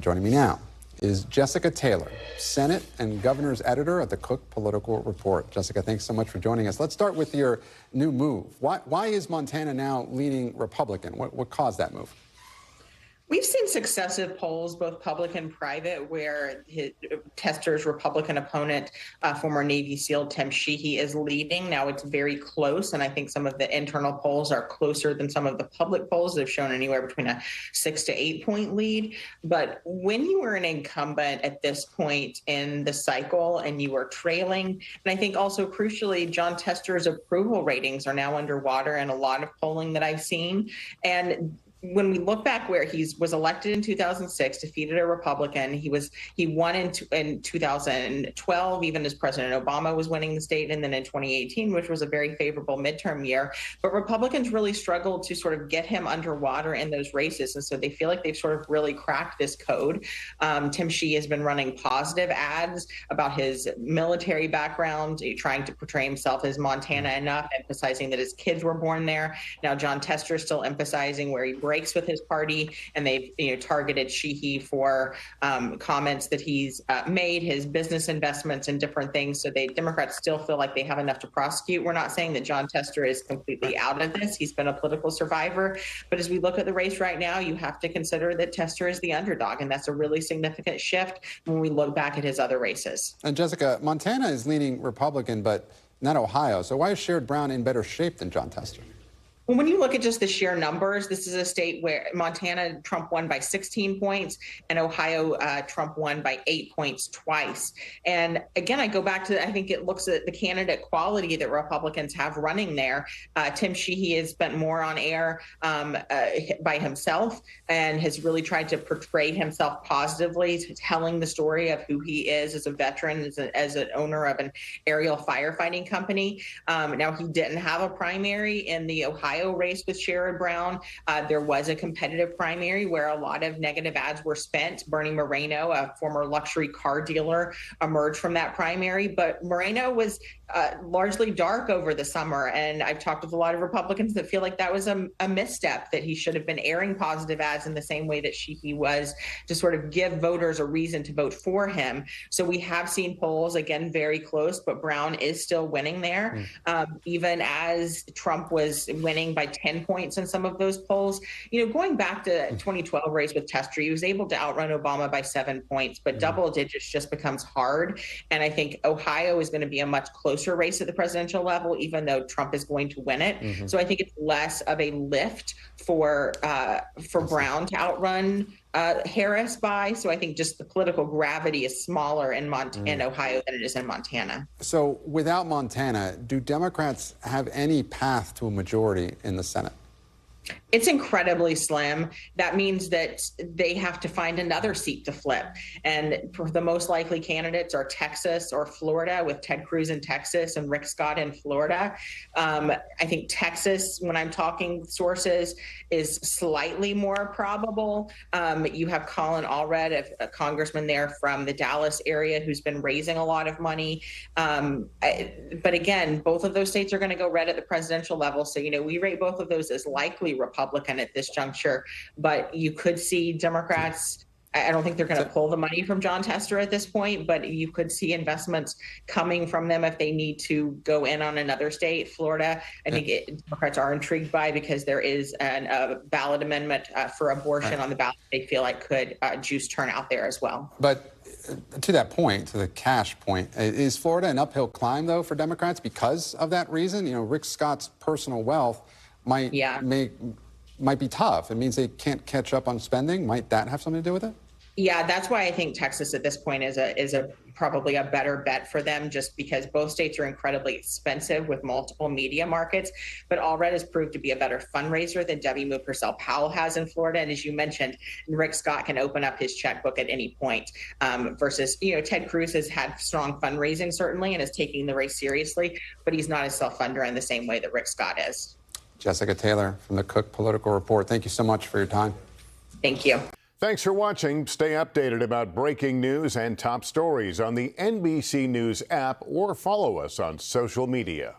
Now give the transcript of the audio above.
Joining me now is Jessica Taylor, Senate and Governor's Editor at the Cook Political Report. Jessica, thanks so much for joining us. Let's start with your new move. Why is Montana now leaning Republican? What caused that move? We've seen successive polls, both public and private, where Tester's Republican opponent, former Navy SEAL Tim Sheehy, is leading. Now it's very close, and I think some of the internal polls are closer than some of the public polls. They've shown anywhere between a 6 to 8 point lead. But when you were an incumbent at this point in the cycle and you were trailing, and I think also crucially, Jon Tester's approval ratings are now underwater in a lot of polling that I've seen. And when we look back where he was elected in 2006, defeated a Republican, he won in 2012, even as President Obama was winning the state, and then in 2018, which was a very favorable midterm year. But Republicans really struggled to sort of get him underwater in those races, and so they feel like they've sort of really cracked this code. Tim Sheehy has been running positive ads about his military background, trying to portray himself as Montana enough, emphasizing that his kids were born there. Now Jon Tester is still emphasizing where he breaks with his party, and they've targeted Sheehy for comments that he's made, his business investments and different things. So Democrats still feel like they have enough to prosecute. We're not saying that Jon Tester is completely out of this. He's been a political survivor. But as we look at the race right now, you have to consider that Tester is the underdog, and that's a really significant shift when we look back at his other races. And Jessica, Montana is leaning Republican, but not Ohio. So why is Sherrod Brown in better shape than Jon Tester? Well, when you look at just the sheer numbers, this is a state where Montana, Trump won by 16 points, and Ohio, Trump won by 8 points twice. And again, I go back to, I think it looks at the candidate quality that Republicans have running there. Tim Sheehy has spent more on air by himself and has really tried to portray himself positively, telling the story of who he is as a veteran, as an owner of an aerial firefighting company. Now, he didn't have a primary in the Ohio race with Sherrod Brown. There was a competitive primary where a lot of negative ads were spent. Bernie Moreno, a former luxury car dealer, emerged from that primary, but Moreno was largely dark over the summer. And I've talked with a lot of Republicans that feel like that was a misstep, that he should have been airing positive ads in the same way that Sheehy was, to sort of give voters a reason to vote for him. So we have seen polls, again, very close, but Brown is still winning there. Even as Trump was winning by 10 points in some of those polls. Going back to 2012 race with Tester, he was able to outrun Obama by 7 points, but double digits just becomes hard. And I think Ohio is going to be a much closer race at the presidential level, even though Trump is going to win it. So I think it's less of a lift for Brown to outrun Harris by. So I think just the political gravity is smaller in Ohio than it is in Montana. So without Montana, do Democrats have any path to a majority in the Senate? It's incredibly slim. That means that they have to find another seat to flip. And the most likely candidates are Texas or Florida, with Ted Cruz in Texas and Rick Scott in Florida. I think Texas, when I'm talking sources, is slightly more probable. You have Colin Allred, a congressman there from the Dallas area, who's been raising a lot of money. But again, both of those states are going to go red at the presidential level. So, we rate both of those as likely Republican at this juncture, but you could see Democrats. I don't think they're going to pull the money from Jon Tester at this point, but you could see investments coming from them if they need to go in on another state. Florida, I think Democrats are intrigued by, because there is a ballot amendment for abortion on the ballot they feel like could juice turnout there as well. But to that point, to the cash point, is Florida an uphill climb, though, for Democrats because of that reason? Rick Scott's personal wealth might be tough. It means they can't catch up on spending. Might that have something to do with it? Yeah, that's why I think Texas at this point is probably a better bet for them, just because both states are incredibly expensive with multiple media markets. But Allred has proved to be a better fundraiser than Debbie Purcell-Powell has in Florida. And as you mentioned, Rick Scott can open up his checkbook at any point, versus, Ted Cruz has had strong fundraising, certainly, and is taking the race seriously, but he's not a self-funder in the same way that Rick Scott is. Jessica Taylor from the Cook Political Report, thank you so much for your time. Thank you. Thanks for watching. Stay updated about breaking news and top stories on the NBC News app, or follow us on social media.